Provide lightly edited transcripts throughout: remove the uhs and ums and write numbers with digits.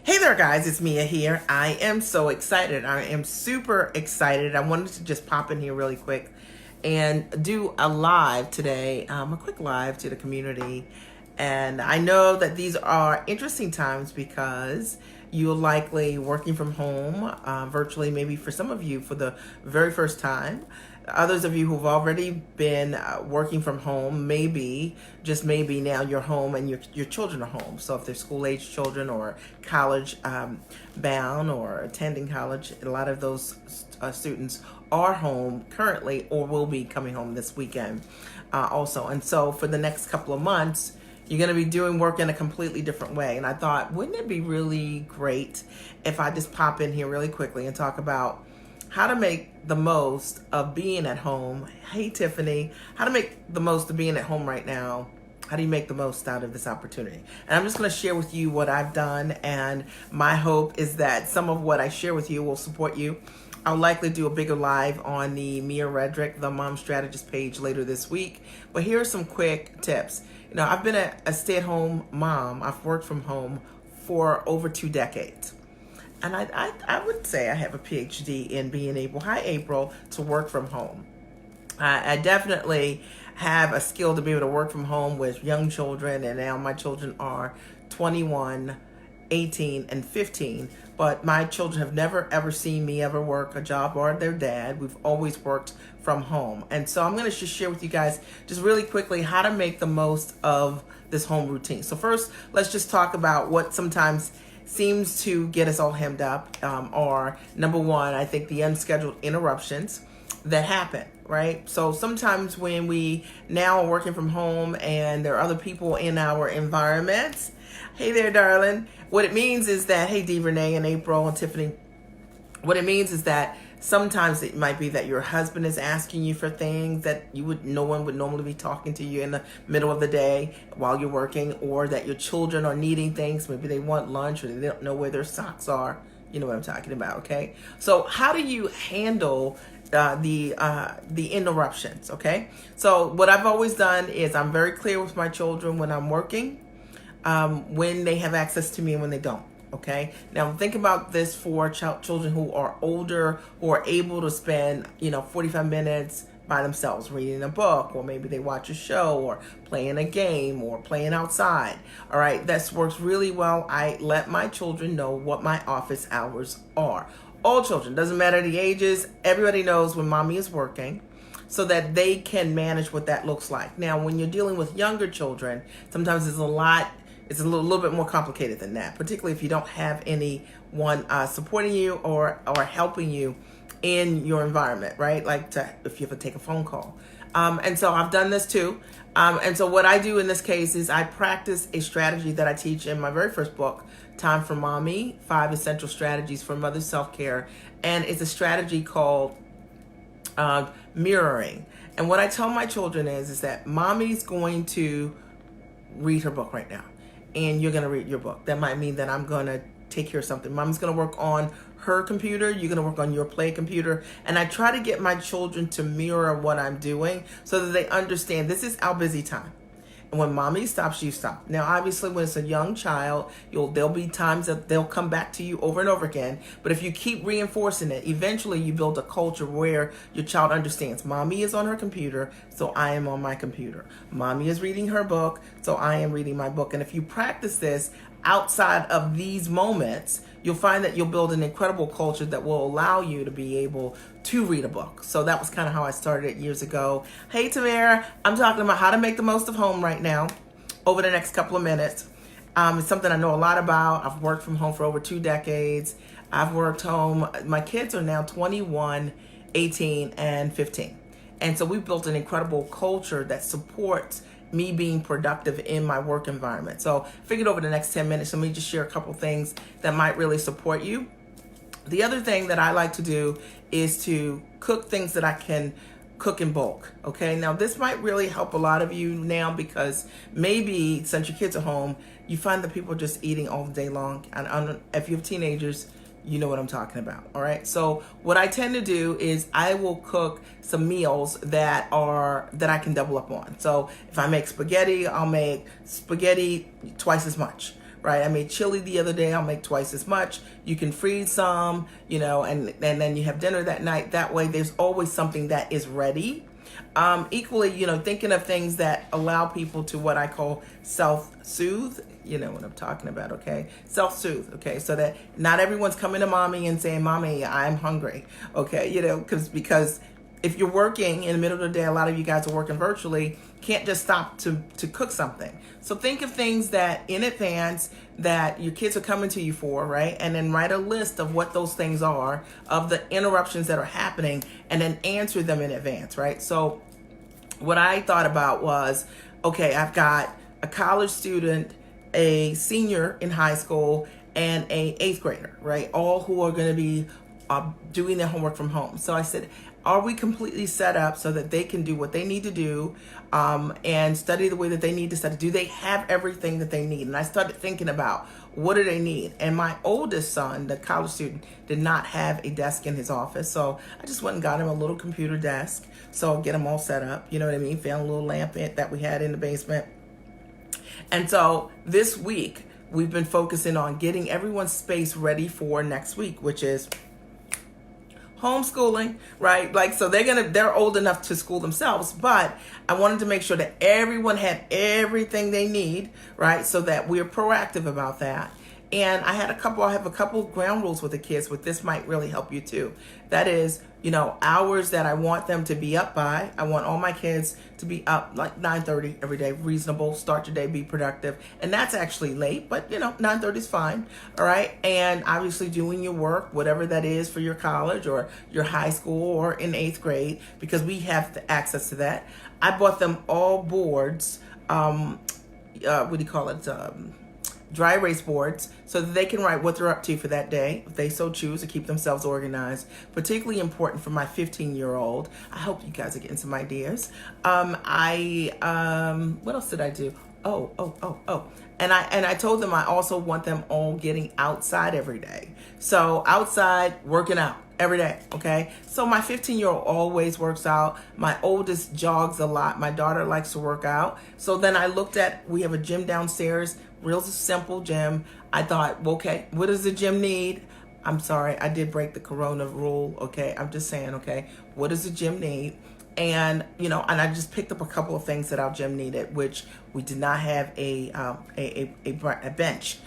Hey there guys, it's Mia here. I am so excited. I am super excited. I wanted to just pop in here really quick and do a live today, a quick live to the community. And I know that these are interesting times because you're likely working from home virtually, maybe for some of you for the very first time. Others of you who've already been working from home, maybe, just maybe now you're home and your children are home. So if they're school-age children or college bound or attending college, a lot of those students are home currently or will be coming home this weekend also. And so for the next couple of months, you're going to be doing work in a completely different way. And I thought, wouldn't it be really great if I just pop in here really quickly and talk about how to make the most of being at home. Hey, Tiffany, how to make the most of being at home right now. How do you make the most out of this opportunity? And I'm just going to share with you what I've done. And my hope is that some of what I share with you will support you. I'll likely do a bigger live on the Mia Redrick, the Mom Strategist page later this week. But here are some quick tips. You know, I've been a stay-at-home mom. I've worked from home for over 2 decades. And I would say I have a PhD in being able, hi April, to work from home. I definitely have a skill to be able to work from home with young children, and now my children are 21, 18, and 15. But my children have never ever seen me ever work a job or their dad. We've always worked from home. And so I'm going to just share with you guys just really quickly how to make the most of this home routine. So first, let's just talk about what sometimes seems to get us all hemmed up, or number one, I think the unscheduled interruptions that happen, right? So sometimes when we now are working from home and there are other people in our environments, hey there, darling, what it means is that, hey, Dee, Renee, and April, and Tiffany, what it means is that sometimes it might be that your husband is asking you for things that no one would normally be talking to you in the middle of the day while you're working, or that your children are needing things. Maybe they want lunch or they don't know where their socks are. You know what I'm talking about, okay? So how do you handle the interruptions, okay? So what I've always done is I'm very clear with my children when I'm working, when they have access to me and when they don't. Okay. Now think about this for children who are older, who are able to spend, 45 minutes by themselves reading a book, or maybe they watch a show or playing a game or playing outside. All right. This works really well. I let my children know what my office hours are. All children, doesn't matter the ages. Everybody knows when mommy is working, so that they can manage what that looks like. Now, when you're dealing with younger children, sometimes it's a little bit more complicated than that, particularly if you don't have anyone supporting you or helping you in your environment, right? Like if you have to take a phone call. And so I've done this too. And so what I do in this case is I practice a strategy that I teach in my very first book, Time for Mommy, 5 Essential Strategies for Mother Self-Care. And it's a strategy called mirroring. And what I tell my children is that mommy's going to read her book right now, and you're going to read your book. That might mean that I'm going to take care of something. Mom's going to work on her computer. You're going to work on your play computer. And I try to get my children to mirror what I'm doing so that they understand this is our busy time. And when mommy stops, you stop. Now, obviously, when it's a young child, there'll be times that they'll come back to you over and over again. But if you keep reinforcing it, eventually you build a culture where your child understands mommy is on her computer, so I am on my computer. Mommy is reading her book, so I am reading my book. And if you practice this outside of these moments, you'll find that you'll build an incredible culture that will allow you to be able to read a book. So that was kind of how I started it years ago. Hey, Tamara, I'm talking about how to make the most of home right now over the next couple of minutes. It's something I know a lot about. I've worked from home for over 2 decades. I've worked home. My kids are now 21, 18, and 15. And so we've built an incredible culture that supports me being productive in my work environment. So I figured over the next 10 minutes, let me just share a couple things that might really support you. The other thing that I like to do is to cook things that I can cook in bulk. Okay. Now this might really help a lot of you now, because maybe since your kids are home, you find that people are just eating all day long. And if you have teenagers, you know what I'm talking about. All right. So what I tend to do is I will cook some meals that I can double up on. So if I make spaghetti, I'll make spaghetti twice as much, right? I made chili the other day. I'll make twice as much. You can freeze some, and then you have dinner that night. That way there's always something that is ready. Equally, thinking of things that allow people to what I call self-soothe. You know what I'm talking about, okay? Self-soothe, okay? So that not everyone's coming to mommy and saying, "Mommy, I'm hungry," okay? Because if you're working in the middle of the day, a lot of you guys are working virtually, can't just stop to cook something. So think of things that in advance that your kids are coming to you for, right? And then write a list of what those things are, of the interruptions that are happening, and then answer them in advance, right? So what I thought about was, okay, I've got a college student, a senior in high school, and a 8th grader, right? All who are going to be doing their homework from home. So I said, are we completely set up so that they can do what they need to do and study the way that they need to study? Do they have everything that they need? And I started thinking about, what do they need? And my oldest son, the college student, did not have a desk in his office. So I just went and got him a little computer desk. So I'll get him all set up. You know what I mean? Found a little lamp that we had in the basement. And so this week, we've been focusing on getting everyone's space ready for next week, which is homeschooling, right? Like, so they're old enough to school themselves, but I wanted to make sure that everyone had everything they need, right? So that we're proactive about that. And I have a couple ground rules with the kids, but this might really help you too. That is, hours that I want them to be up by. I want all my kids to be up like 9:30 every day, reasonable, start your day, be productive. And that's actually late, but 9:30 is fine. All right. And obviously doing your work, whatever that is for your college or your high school or in 8th grade, because we have the access to that. I bought them all boards. What do you call it? Dry erase boards, so that they can write what they're up to for that day, if they so choose, to keep themselves organized. Particularly important for my 15-year-old. I hope you guys are getting some ideas. What else did I do? And I told them I also want them all getting outside every day. So outside, working out every day, okay? So my 15-year-old always works out. My oldest jogs a lot. My daughter likes to work out. So then I looked at, we have a gym downstairs, real simple gym. I thought, okay, what does the gym need? I'm sorry, I did break the Corona rule, okay? I'm just saying, okay, what does the gym need? And, and I just picked up a couple of things that our gym needed, which we did not have a bench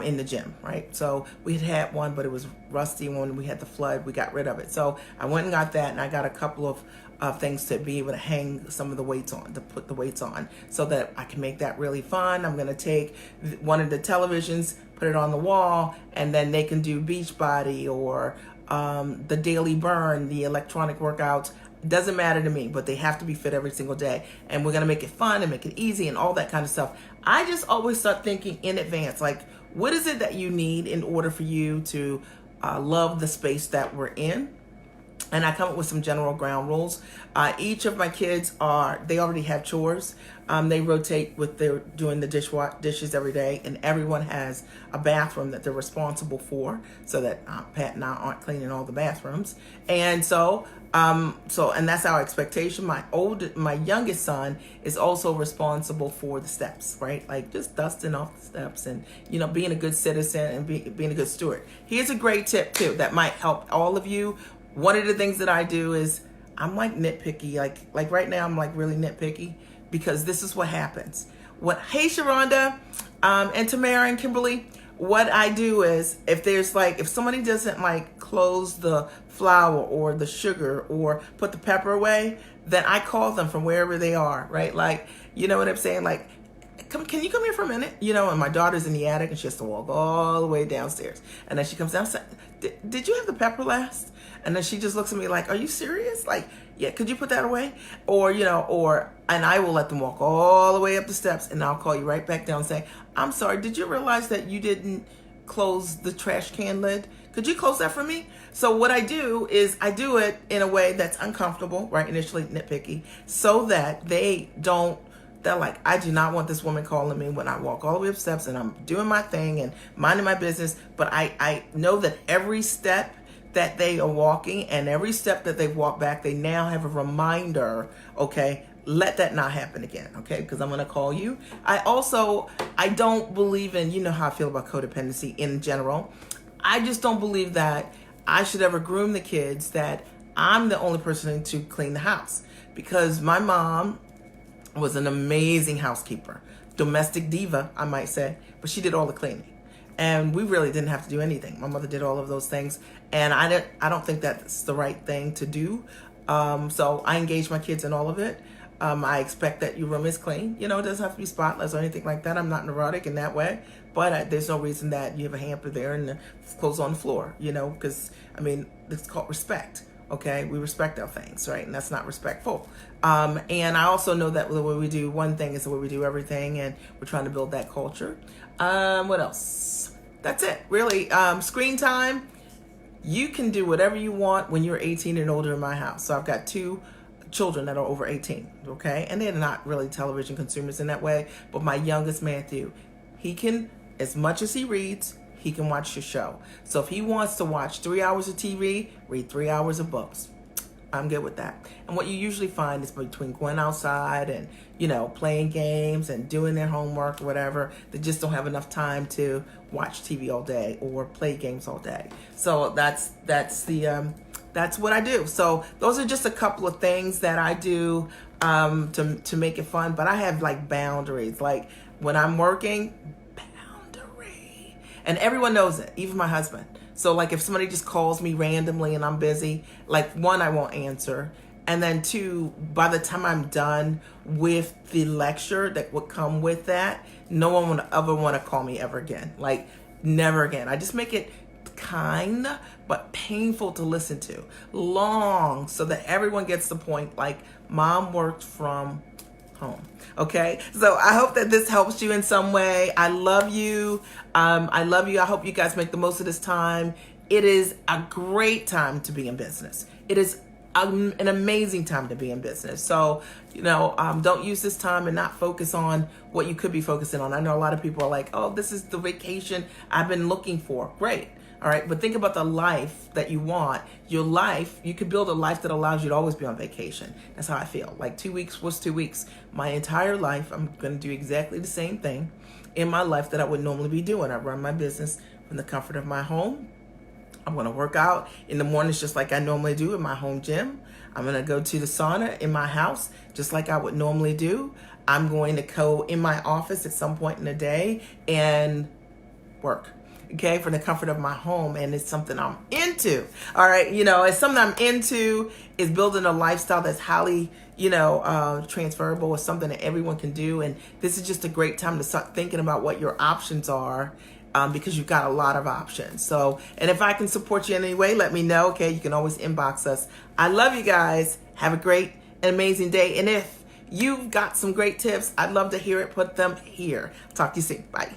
in the gym, right? So we had one, but it was rusty when we had the flood. We got rid of it. So I went and got that, and I got a couple of things to be able to hang some of the weights on, to put the weights on, so that I can make that really fun. I'm going to take one of the televisions, put it on the wall, and then they can do Beachbody or the Daily Burn, the electronic workouts. Doesn't matter to me, but they have to be fit every single day. And we're going to make it fun and make it easy and all that kind of stuff. I just always start thinking in advance, like, what is it that you need in order for you to love the space that we're in? And I come up with some general ground rules. Each of my kids they already have chores. They rotate with their doing the dishes every day, and everyone has a bathroom that they're responsible for, so that Pat and I aren't cleaning all the bathrooms. And and that's our expectation. My youngest son is also responsible for the steps, right? Like just dusting off the steps and, being a good citizen and being a good steward. Here's a great tip too that might help all of you. One of the things that I do is I'm like nitpicky, like right now I'm like really nitpicky, because this is what happens. Hey Sharonda, and Tamara and Kimberly, what I do is if somebody doesn't close the flour or the sugar or put the pepper away, then I call them from wherever they are, right? Like, you know what I'm saying? Like, can you come here for a minute? And my daughter's in the attic and she has to walk all the way downstairs. And then she comes down and says, did you have the pepper last? And then she just looks at me like, are you serious? Like, yeah, could you put that away? And I will let them walk all the way up the steps, and I'll call you right back down and say, I'm sorry, did you realize that you didn't close the trash can lid? Could you close that for me? So what I do is I do it in a way that's uncomfortable, right? Initially nitpicky, so that they're like, I do not want this woman calling me when I walk all the way up steps and I'm doing my thing and minding my business. But I know that every step that they are walking and every step that they walk back, they now have a reminder, okay, let that not happen again, okay? Because I'm going to call you. I don't believe in, you know how I feel about codependency in general. I just don't believe that I should ever groom the kids that I'm the only person to clean the house, because my mom was an amazing housekeeper, domestic diva, I might say, but she did all the cleaning. And we really didn't have to do anything. My mother did all of those things, and I don't think that's the right thing to do. So I engage my kids in all of it. I expect that your room is clean. You know, it doesn't have to be spotless or anything like that. I'm not neurotic in that way, but there's no reason that you have a hamper there and the clothes on the floor, you know, because, I mean, it's called respect. Okay, we respect our things, right? And that's not respectful. And I also know that the way we do one thing is the way we do everything, and we're trying to build that culture. What else? That's it, really. Screen time. You can do whatever you want when you're 18 and older in my house. So I've got 2 children that are over 18, okay? And they're not really television consumers in that way. But my youngest, Matthew, he can, as much as he reads, he can watch your show. So if he wants to watch 3 hours of TV, read 3 hours of books. I'm good with that. And what you usually find is between going outside and, you know, playing games and doing their homework or whatever, they just don't have enough time to watch TV all day or play games all day. So that's what I do. So those are just a couple of things that I do to make it fun. But I have like boundaries. Like when I'm working, and everyone knows it, even my husband. So like if somebody just calls me randomly and I'm busy, like 1, I won't answer. And then 2, by the time I'm done with the lecture that would come with that, no one would ever want to call me ever again. Like never again. I just make it kind but painful to listen to. Long, so that everyone gets the point, like mom worked from home. Okay, so I hope that this helps you in some way. I love you. I love you. I hope you guys make the most of this time. It is a great time to be in business. It is an amazing time to be in business. So, you know, don't use this time and not focus on what you could be focusing on. I know a lot of people are like, oh, this is the vacation I've been looking for. Great. All right, but think about the life that you want. Your life, you could build a life that allows you to always be on vacation. That's how I feel. Like 2 weeks was 2 weeks. My entire life, I'm going to do exactly the same thing in my life that I would normally be doing. I run my business from the comfort of my home. I'm going to work out in the mornings just like I normally do in my home gym. I'm going to go to the sauna in my house just like I would normally do. I'm going to go in my office at some point in the day and work. Okay, from the comfort of my home, and it's something I'm into. All right, you know, it's something I'm into, is building a lifestyle that's highly, you know, transferable. It's something that everyone can do, and this is just a great time to start thinking about what your options are, because you've got a lot of options. So, and if I can support you in any way, let me know. Okay, you can always inbox us. I love you guys. Have a great and amazing day, and if you've got some great tips, I'd love to hear it. Put them here. Talk to you soon. Bye.